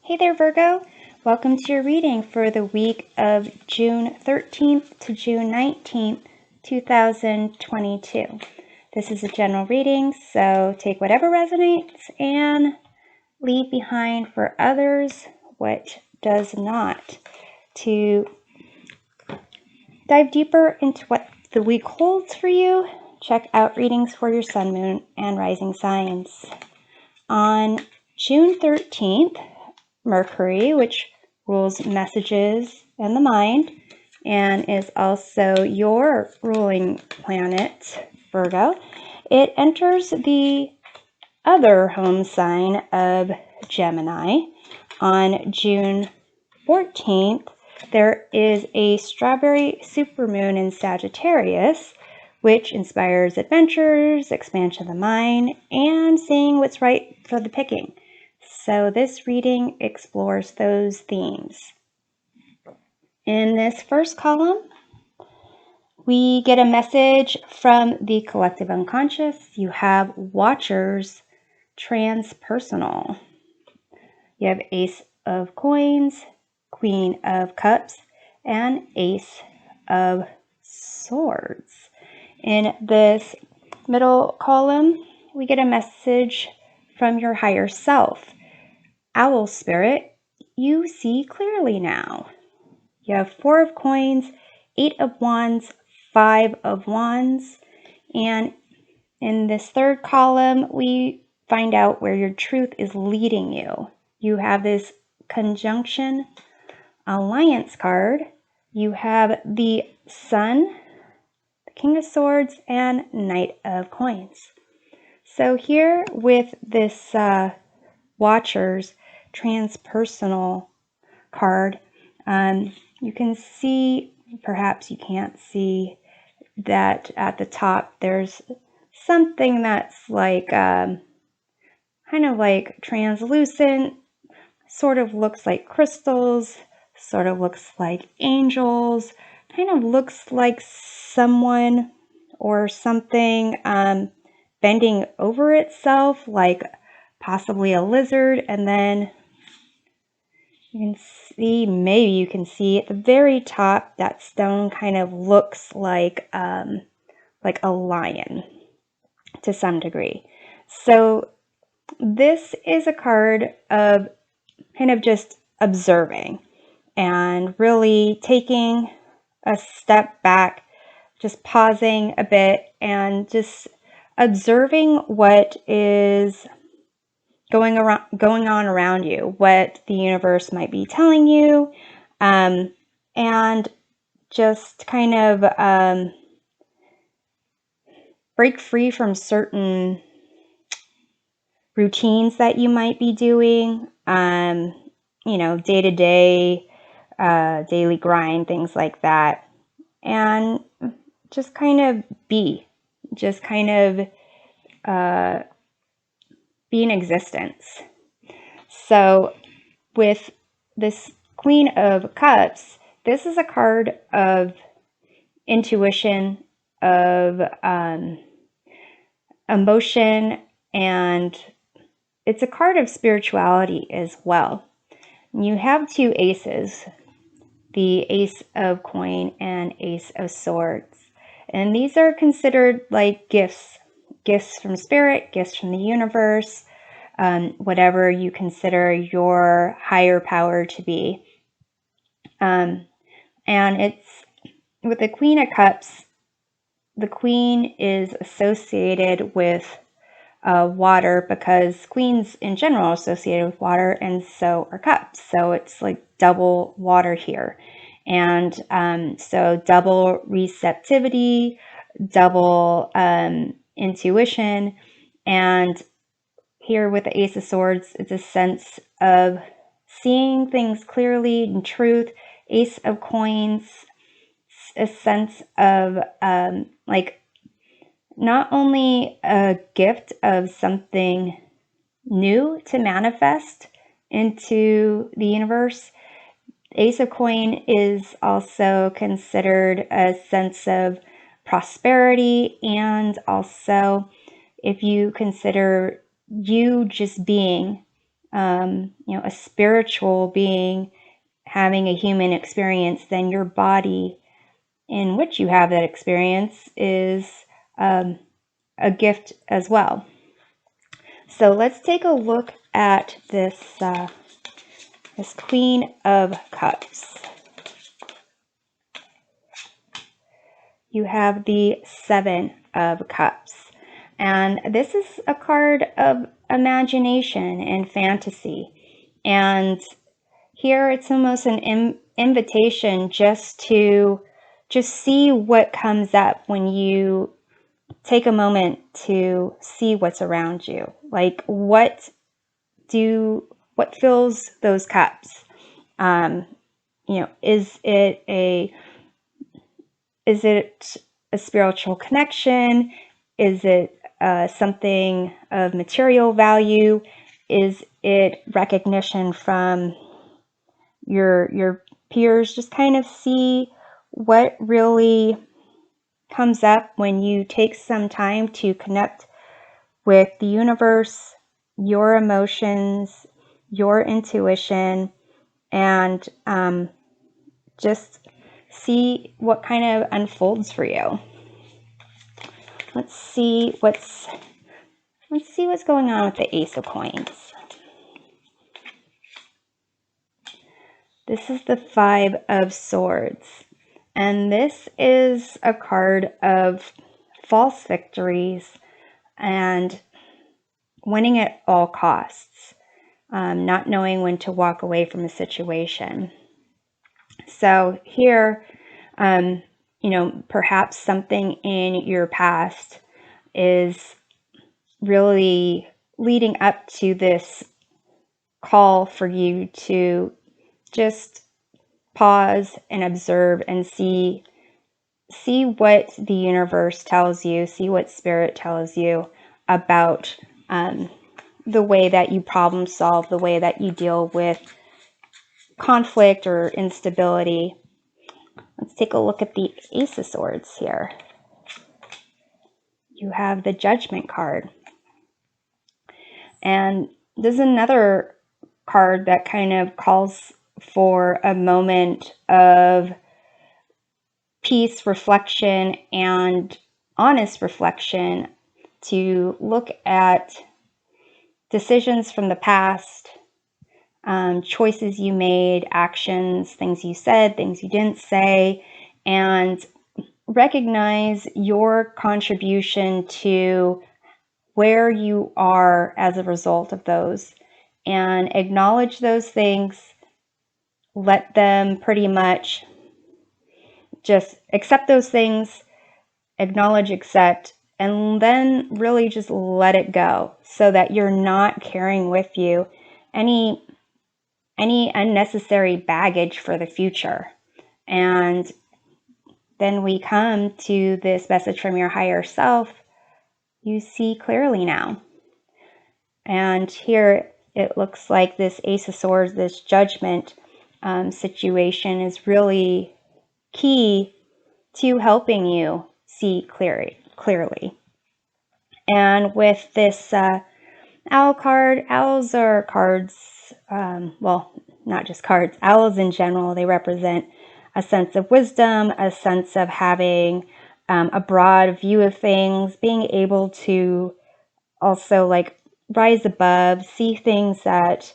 Hey there, Virgo. Welcome to your reading for the week of June 13th to June 19th, 2022. This is a general reading, so take whatever resonates and leave behind for others what does not. To dive deeper into what the week holds for you, check out readings for your sun, moon, and rising signs. On June 13th, Mercury, which rules messages and the mind, and is also your ruling planet, Virgo, it enters the other home sign of Gemini. On June 14th, there is a strawberry supermoon in Sagittarius, which inspires adventures, expansion of the mind, and seeing what's right for the picking. So this reading explores those themes. In this first column, we get a message from the collective unconscious. You have Watchers, transpersonal. You have Ace of Coins, Queen of Cups, and Ace of Swords. In this middle column, we get a message from your higher self. Owl spirit, you see clearly now. You have 4 of Coins, 8 of Wands, 5 of Wands, and in this third column, we find out where your truth is leading you. You have this Conjunction Alliance card. You have the Sun, the King of Swords, and Knight of Coins. So here with this Watchers transpersonal card, you can see, perhaps you can't see, that at the top there's something that's like kind of like translucent, sort of looks like crystals, sort of looks like angels, kind of looks like someone or something bending over itself, like possibly a lizard. And then you can see, maybe you can see at the very top, that stone kind of looks like a lion to some degree. So this is a card of kind of just observing and really taking a step back, just pausing a bit and just observing what is going on around you, what the universe might be telling you, and just kind of break free from certain routines that you might be doing, day-to-day, daily grind, things like that, and just kind of be in existence. So with this Queen of Cups, this is a card of intuition, of emotion, and it's a card of spirituality as well. You have 2 aces, the Ace of Coin and Ace of Swords. And these are considered like gifts from spirit, gifts from the universe, whatever you consider your higher power to be. And it's with the Queen of Cups, the Queen is associated with water, because queens in general are associated with water, and so are cups. So it's like double water here. And so double receptivity, double intuition. And here with the Ace of Swords, it's a sense of seeing things clearly in truth. Ace of Coins, a sense of not only a gift of something new to manifest into the universe. Ace of Coin is also considered a sense of prosperity, and also if you consider you just being a spiritual being having a human experience, then your body in which you have that experience is a gift as well. So let's take a look at this Queen of Cups. You have the Seven of Cups. And this is a card of imagination and fantasy. And here it's almost an invitation just to see what comes up when you take a moment to see what's around you. Like what fills those cups? Is it a spiritual connection? Is it something of material value? Is it recognition from your peers? Just kind of see what really comes up when you take some time to connect with the universe, your emotions, your intuition, and just see what kind of unfolds for you. Let's see what's going on with the Ace of Coins. This is the Five of Swords, and this is a card of false victories and winning at all costs, not knowing when to walk away from a situation. So here, perhaps something in your past is really leading up to this call for you to just pause and observe and see what the universe tells you, see what spirit tells you about the way that you problem solve, the way that you deal with conflict or instability. Let's take a look at the Ace of Swords here. You have the Judgment card. And this is another card that kind of calls for a moment of peace, reflection, and honest reflection to look at decisions from the past, choices you made, actions, things you said, things you didn't say, and recognize your contribution to where you are as a result of those, and acknowledge those things. Let them pretty much just accept those things, acknowledge, accept, and then really just let it go so that you're not carrying with you any unnecessary baggage for the future. And then we come to this message from your higher self. You see clearly now. And here it looks like this Ace of Swords, this Judgment situation is really key to helping you see clearly. And with this Owl card, owls are cards, not just cards, owls in general, they represent a sense of wisdom, a sense of having a broad view of things, being able to also rise above, see things that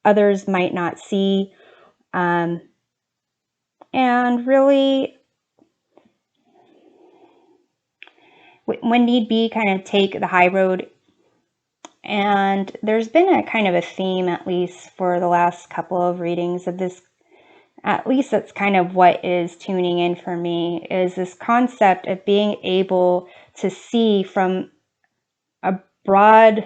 others might not see, and really, when need be, kind of take the high road. And there's been a kind of a theme, at least for the last couple of readings of this, at least that's kind of what is tuning in for me, is this concept of being able to see from a broad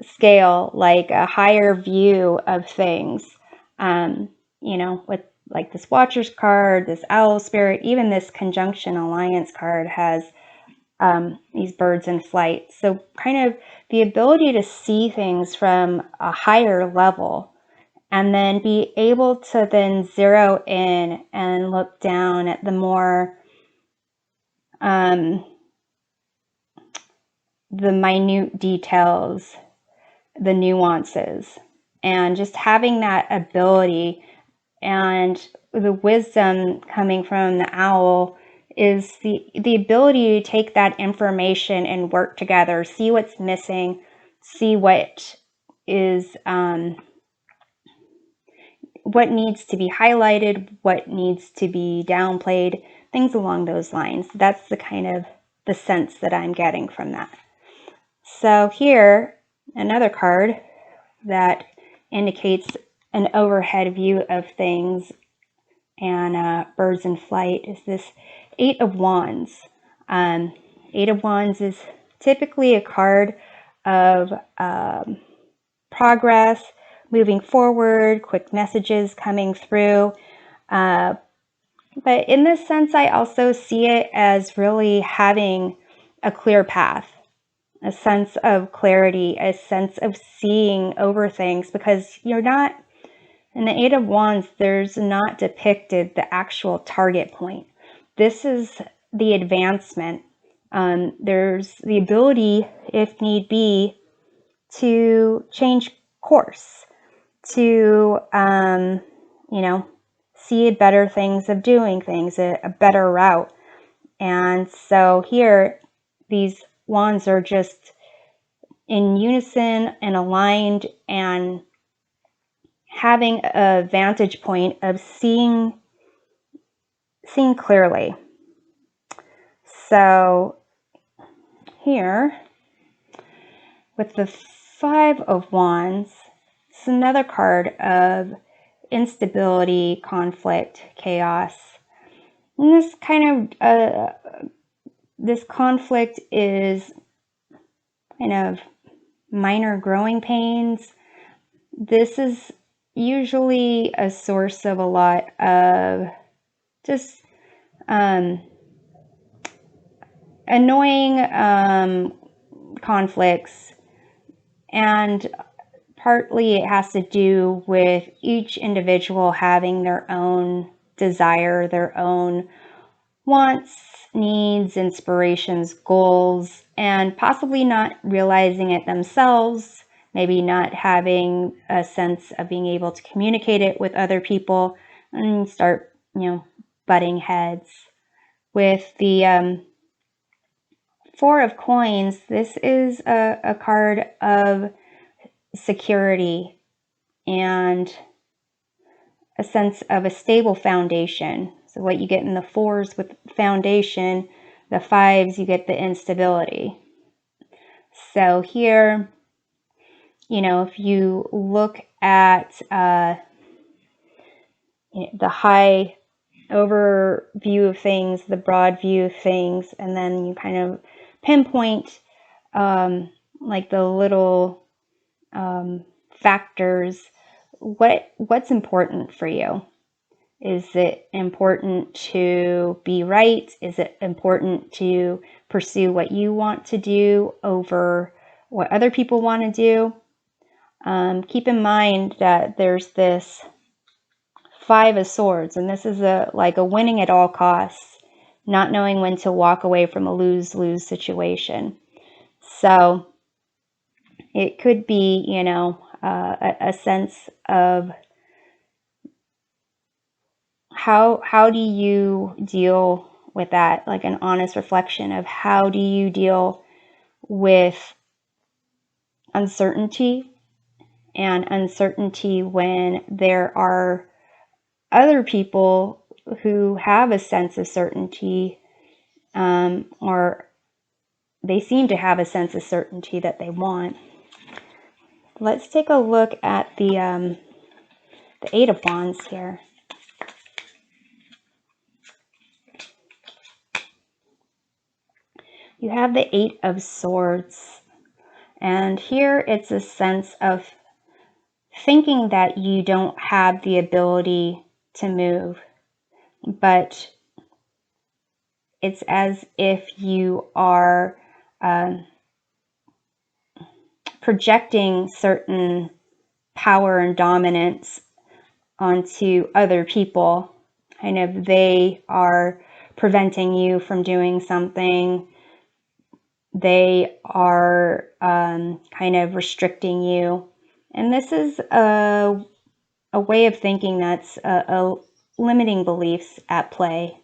scale, like a higher view of things, with like this Watcher's card, this Owl Spirit, even this Conjunction Alliance card has these birds in flight. So kind of the ability to see things from a higher level and then be able to then zero in and look down at the more the minute details the nuances, and just having that ability and the wisdom coming from the owl is the ability to take that information and work together, see what's missing, see what is what needs to be highlighted, what needs to be downplayed, things along those lines. That's the kind of the sense that I'm getting from that. So here, another card that indicates an overhead view of things and birds in flight is this Eight of Wands. Eight of Wands is typically a card of progress, moving forward, quick messages coming through. But in this sense, I also see it as really having a clear path, a sense of clarity, a sense of seeing over things, because you're not, in the Eight of Wands, there's not depicted the actual target point. This is the advancement. There's the ability, if need be, to change course, to, see better things of doing things, a better route. And so here, these wands are just in unison and aligned and having a vantage point of seeing clearly. So here, with the Five of Wands, it's another card of instability, conflict, chaos. And this kind of, this conflict is kind of minor growing pains. This is usually a source of a lot of just annoying conflicts, and partly it has to do with each individual having their own desire, their own wants, needs, inspirations, goals, and possibly not realizing it themselves, maybe not having a sense of being able to communicate it with other people, and start, butting heads. With the Four of Coins, this is a card of security and a sense of a stable foundation. So what you get in the fours with foundation, the fives, you get the instability. So here, if you look at the high overview of things, the broad view of things, and then you kind of pinpoint like the little factors. What's important for you? Is it important to be right? Is it important to pursue what you want to do over what other people want to do? Keep in mind that there's this Five of Swords, and this is like a winning at all costs, not knowing when to walk away from a lose-lose situation. So it could be, a sense of how do you deal with that, like an honest reflection of how do you deal with uncertainty, and uncertainty when there are other people who have a sense of certainty, or they seem to have a sense of certainty that they want. Let's take a look at the Eight of Wands here. You have the Eight of Swords, and here it's a sense of thinking that you don't have the ability to move, but it's as if you are projecting certain power and dominance onto other people. Kind of they are preventing you from doing something. they are kind of restricting you. And this is a way of thinking that's a limiting beliefs at play.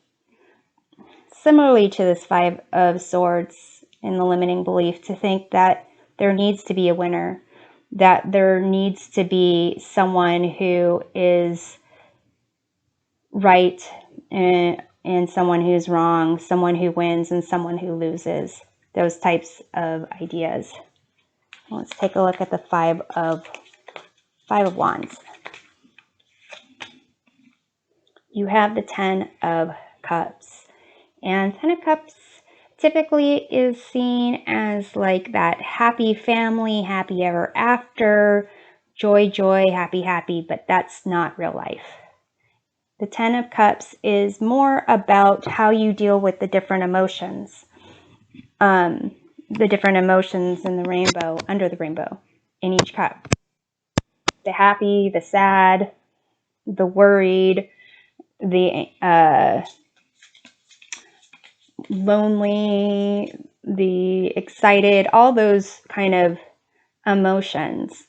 Similarly to this Five of Swords in the limiting belief, to think that there needs to be a winner, that there needs to be someone who is right and someone who's wrong, someone who wins and someone who loses, those types of ideas. Let's take a look at the Five of Wands. You have the Ten of Cups. And Ten of Cups typically is seen as like that happy family, happy ever after, joy, joy, happy, happy, but that's not real life. The Ten of Cups is more about how you deal with the different emotions. The different emotions in the rainbow, under the rainbow, in each cup. The happy, the sad, the worried, the lonely, the excited, all those kind of emotions.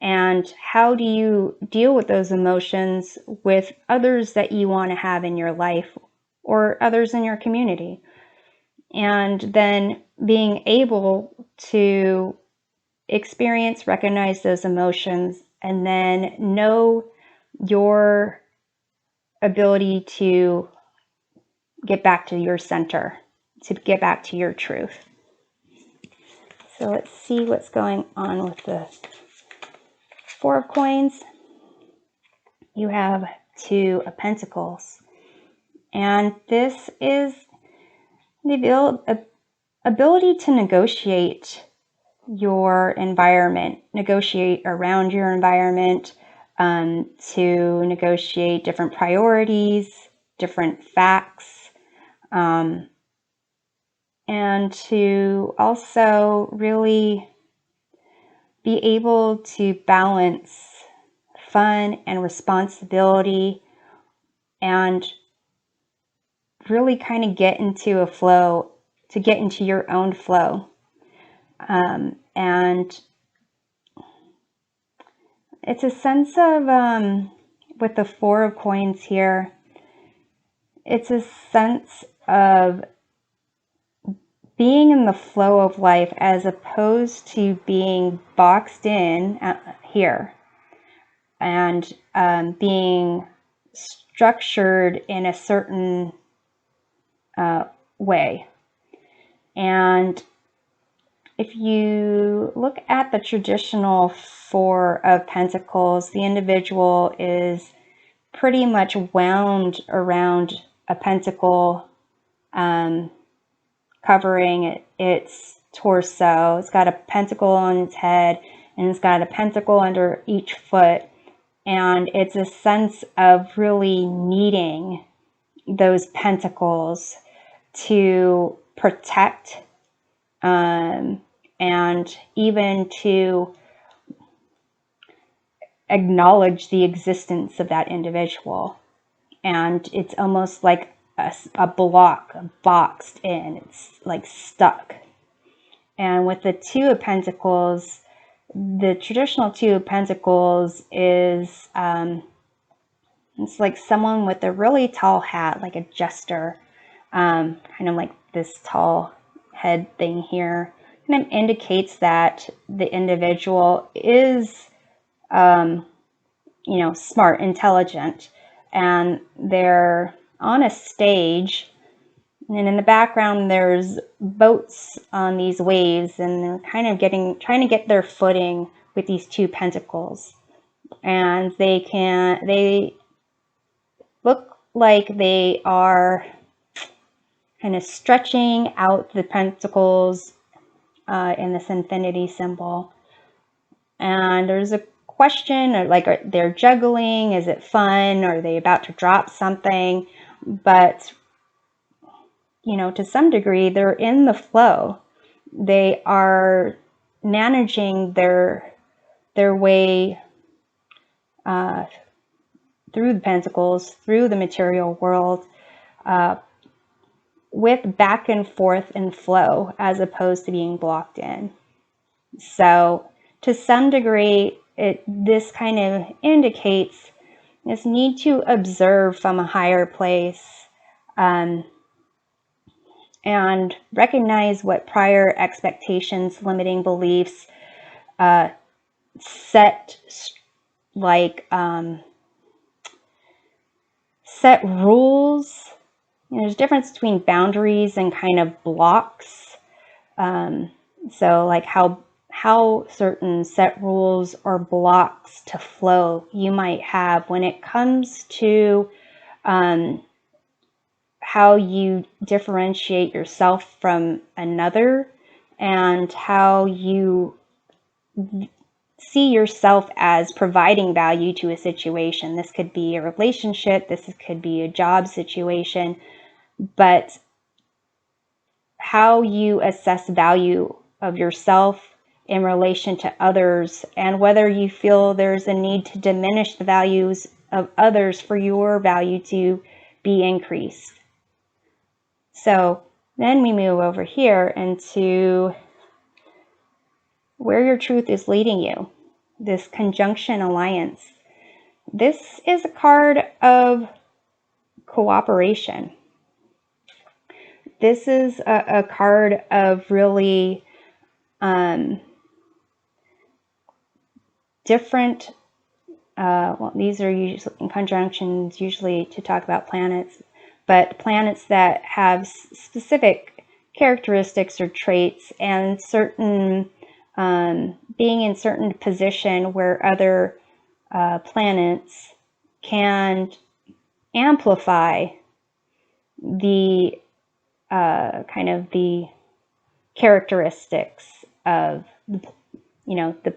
And how do you deal with those emotions with others that you want to have in your life or others in your community? And then being able to experience, recognize those emotions, and then know your ability to get back to your center, to get back to your truth. So let's see what's going on with the Four of Coins. You have Two of Pentacles. And this is the ability to negotiate your environment, negotiate around your environment, to negotiate different priorities, different facts, and to also really be able to balance fun and responsibility and really kind of get into a flow, to get into your own flow. And it's a sense of, with the Four of Coins here, it's a sense of being in the flow of life as opposed to being boxed in here and being structured in a certain way. And if you look at the traditional Four of Pentacles, the individual is pretty much wound around a pentacle, covering its torso. It's got a pentacle on its head, and it's got a pentacle under each foot. And it's a sense of really needing those pentacles to protect, and even to acknowledge the existence of that individual. And it's almost like a block boxed in. It's like stuck. And with the Two of Pentacles, the traditional Two of Pentacles is it's like someone with a really tall hat, like a jester, kind of like this tall head thing here. Kind of indicates that the individual is smart, intelligent, and they're on a stage, and in the background there's boats on these waves, and they're kind of trying to get their footing with these Two Pentacles. And they look like they are kind of stretching out the pentacles in this infinity symbol. And there's a question, or like, they're juggling, is it fun, are they about to drop something? But to some degree they're in the flow. They are managing their way through the pentacles, through the material world, with back and forth and flow as opposed to being blocked in. So to some degree, this kind of indicates this need to observe from a higher place, and recognize what prior expectations, limiting beliefs, set rules. There's a difference between boundaries and kind of blocks. So like how certain set rules or blocks to flow you might have when it comes to how you differentiate yourself from another, and how you see yourself as providing value to a situation. This could be a relationship, this could be a job situation, but how you assess value of yourself in relation to others, and whether you feel there's a need to diminish the values of others for your value to be increased. So then we move over here into where your truth is leading you, this conjunction alliance. This is a card of cooperation. This is a card of really different, well, these are usually in conjunctions, usually to talk about planets, but planets that have specific characteristics or traits, and certain being in certain position where other planets can amplify the kind of the characteristics of the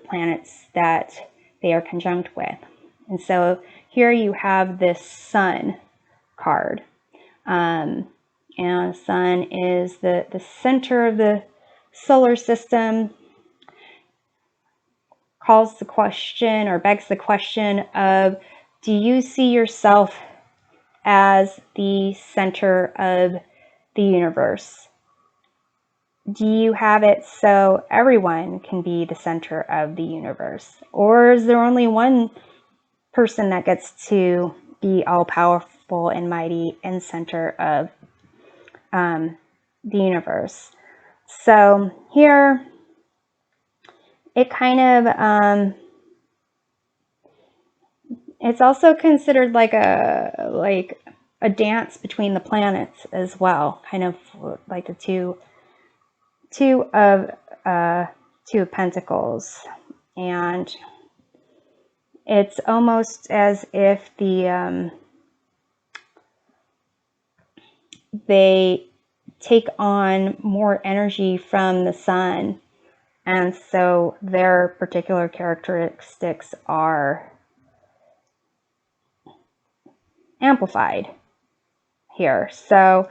planets that they are conjunct with. And so here you have this Sun card, and Sun is the center of the solar system. Calls the question, or begs the question of, do you see yourself as the center of the universe? Do you have it so everyone can be the center of the universe? Or is there only one person that gets to be all powerful and mighty and center of the universe? So here, it kind of, it's also considered like a dance between the planets as well, kind of like the two of Pentacles, and it's almost as if they take on more energy from the Sun, and so their particular characteristics are amplified here. So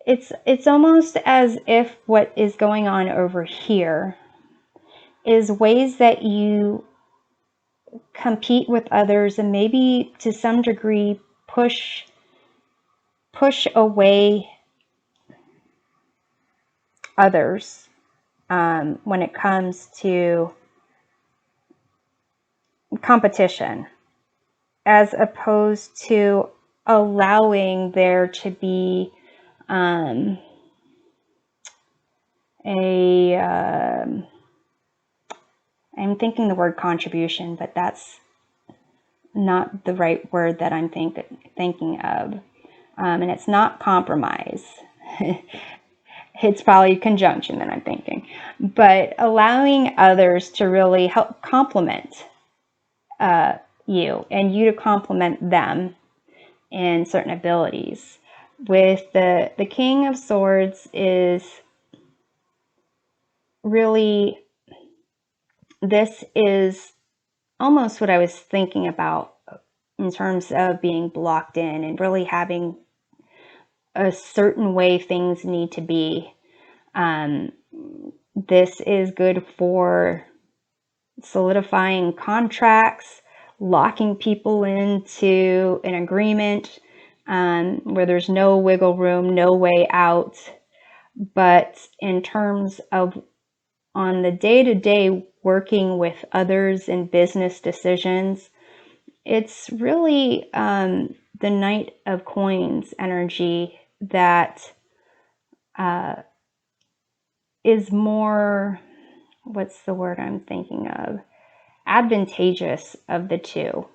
it's almost as if what is going on over here is ways that you compete with others, and maybe to some degree push away others when it comes to competition, as opposed to allowing there to be I'm thinking the word contribution, but that's not the right word that I'm thinking of. And it's not compromise. It's probably conjunction that I'm thinking. But allowing others to really help complement you, and you to complement them in certain abilities. With the King of Swords is really, this is almost what I was thinking about in terms of being blocked in and really having a certain way things need to be. This is good for solidifying contracts, locking people into an agreement, where there's no wiggle room, no way out. But in terms of on the day-to-day working with others in business decisions, it's really the Knight of Coins energy that is more, what's the word I'm thinking of? Advantageous of the two.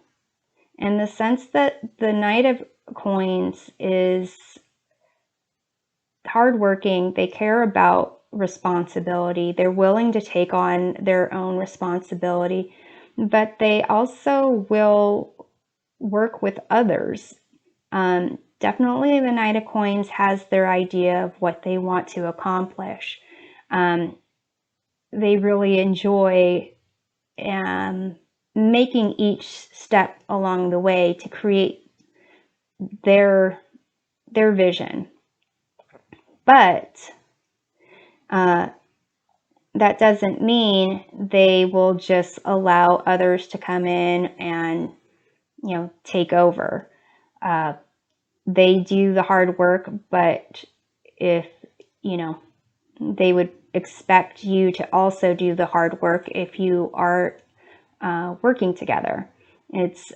In the sense that the Knight of Coins is hardworking, they care about responsibility, they're willing to take on their own responsibility, but they also will work with others. Definitely the Knight of Coins has their idea of what they want to accomplish. They really enjoy making each step along the way to create their vision. But that doesn't mean they will just allow others to come in and, you know, take over. They do the hard work, but if, you know, they would expect you to also do the hard work if you are working together. It's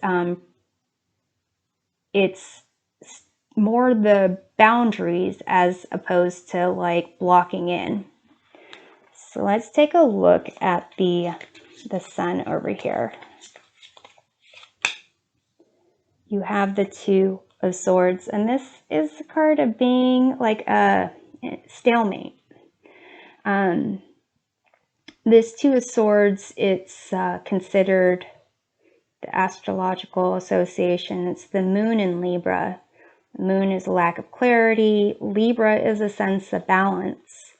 more the boundaries as opposed to like blocking in. So let's take a look at the Sun over here. You have the Two of Swords, and this is a card of being like a stalemate. This Two of Swords, it's considered the astrological association. It's the moon in Libra. The moon is a lack of clarity. Libra is a sense of balance.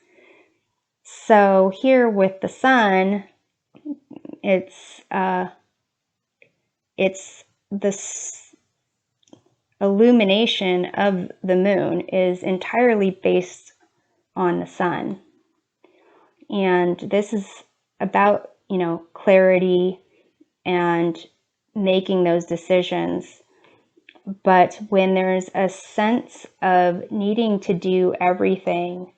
So here with the Sun, it's this illumination of the moon is entirely based on the Sun. And this is about, you know, clarity and making those decisions. But when there's a sense of needing to do everything,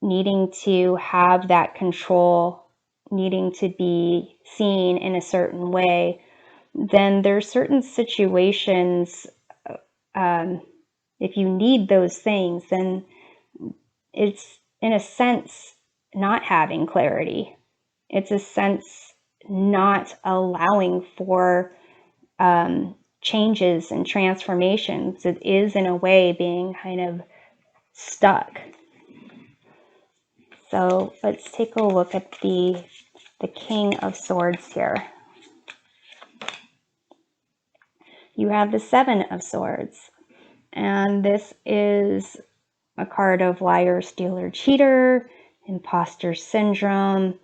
needing to have that control, needing to be seen in a certain way, then there's certain situations, if you need those things, then it's in a sense not having clarity. It's a sense not allowing for changes and transformations. It is in a way being kind of stuck. So let's take a look at the King of Swords here. You have the Seven of Swords, and this is a card of liar, stealer, cheater, imposter syndrome,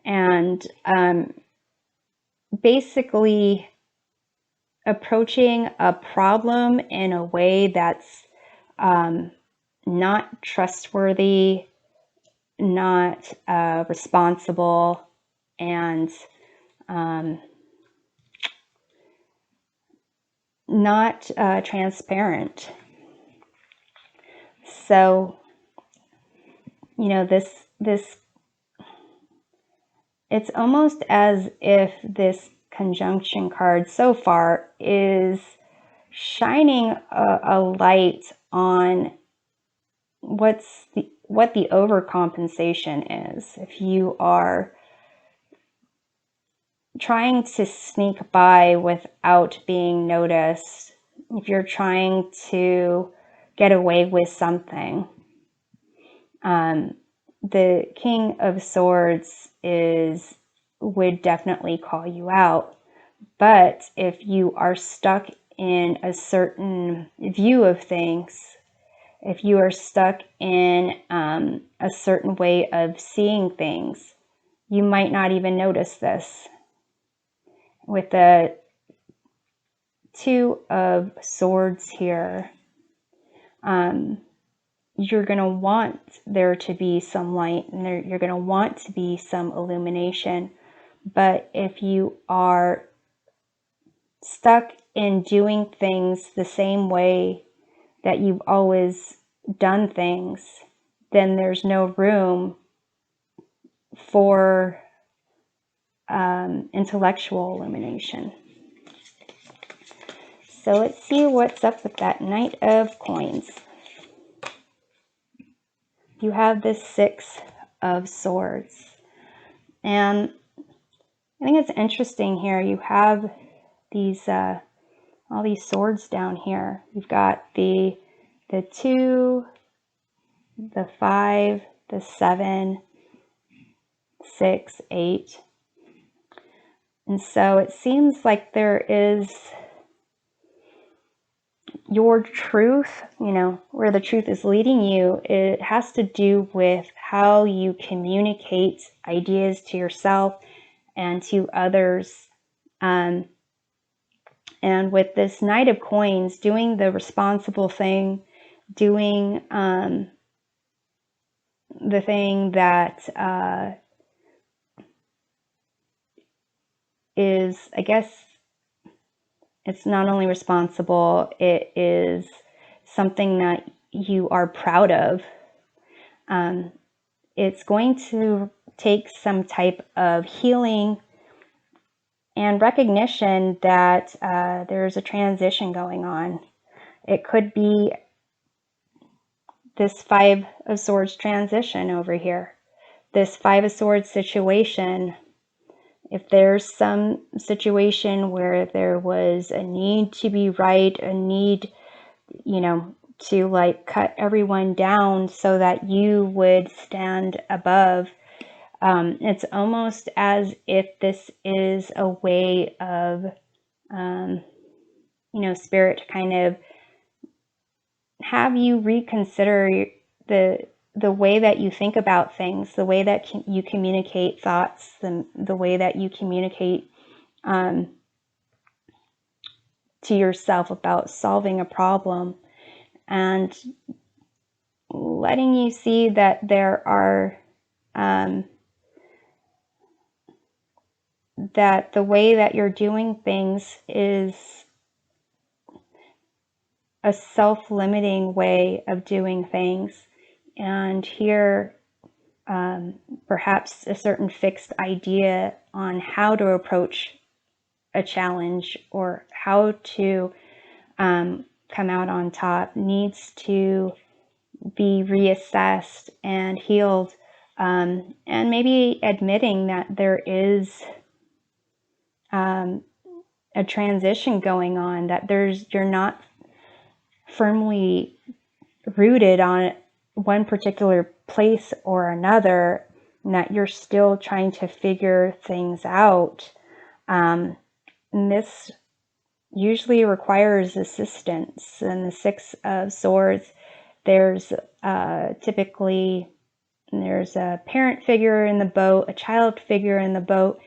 and basically approaching a problem in a way that's not trustworthy, not responsible, and not transparent. So, you know, this it's almost as if this conjunction card so far is shining a light on what the overcompensation is. If you are trying to sneak by without being noticed, if you're trying to get away with something, the King of Swords would definitely call you out. But if you are stuck in a certain view of things, if you are stuck in a certain way of seeing things, you might not even notice this. With the Two of Swords here, you're going to want there to be some light, and you're going to want to be some illumination. But if you are stuck in doing things the same way that you've always done things, then there's no room for intellectual illumination. So let's see what's up with that Knight of Coins. You have this Six of Swords. And I think it's interesting here. You have these all these swords down here. You've got the 2, the 5, the 7, 6, 8. And so it seems like there is your truth, you know, where the truth is leading you. It has to do with how you communicate ideas to yourself and to others. And with this Knight of Coins, doing the responsible thing, doing the thing that is, I guess, it's not only responsible, it is something that you are proud of. It's going to take some type of healing and recognition that there's a transition going on. It could be this 5 of Swords transition over here, this 5 of Swords situation. If there's some situation where there was a need to be right, a need, you know, to like cut everyone down so that you would stand above, it's almost as if this is a way of, you know, Spirit to kind of have you reconsider the way that you think about things, the way that you communicate thoughts, the way that you communicate to yourself about solving a problem, and letting you see that there are that the way that you're doing things is a self-limiting way of doing things. And here, perhaps a certain fixed idea on how to approach a challenge or how to come out on top needs to be reassessed and healed, and maybe admitting that there is a transition going on, that you're not firmly rooted on one particular place or another, and that you're still trying to figure things out. And this usually requires assistance. And the 6 of Swords, there's typically there's a parent figure in the boat, a child figure in the boat,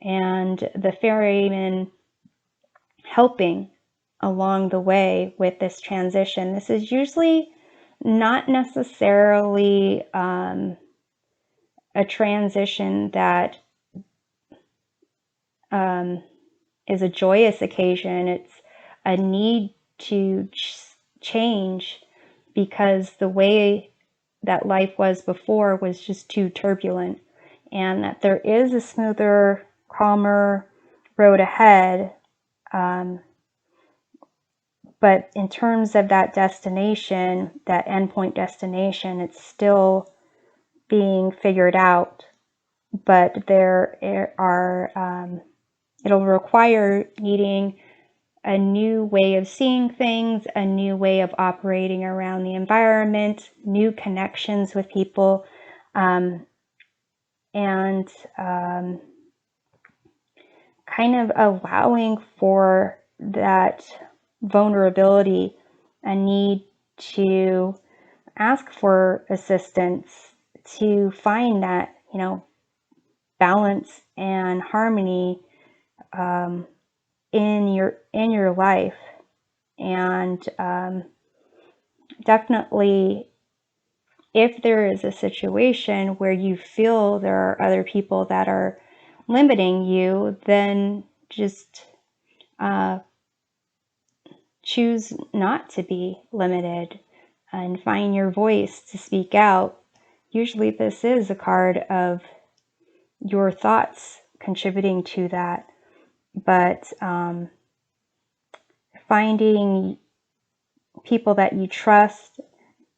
and the ferryman helping along the way with this transition. This is usually not necessarily a transition that is a joyous occasion. It's a need to change because the way that life was before was just too turbulent, and that there is a smoother, calmer road ahead. But in terms of that destination, that endpoint destination, it's still being figured out. But there are, it'll require needing a new way of seeing things, a new way of operating around the environment, new connections with people, and kind of allowing for that vulnerability, a need to ask for assistance, to find that, you know, balance and harmony in your life. And definitely, if there is a situation where you feel there are other people that are limiting you, then just choose not to be limited and find your voice to speak out. Usually this is a card of your thoughts contributing to that, but finding people that you trust,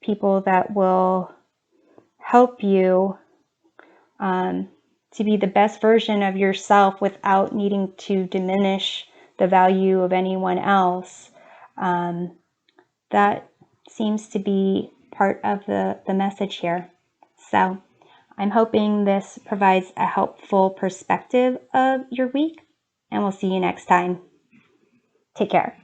people that will help you to be the best version of yourself without needing to diminish the value of anyone else. That seems to be part of the message here. So I'm hoping this provides a helpful perspective of your week, and we'll see you next time. Take care.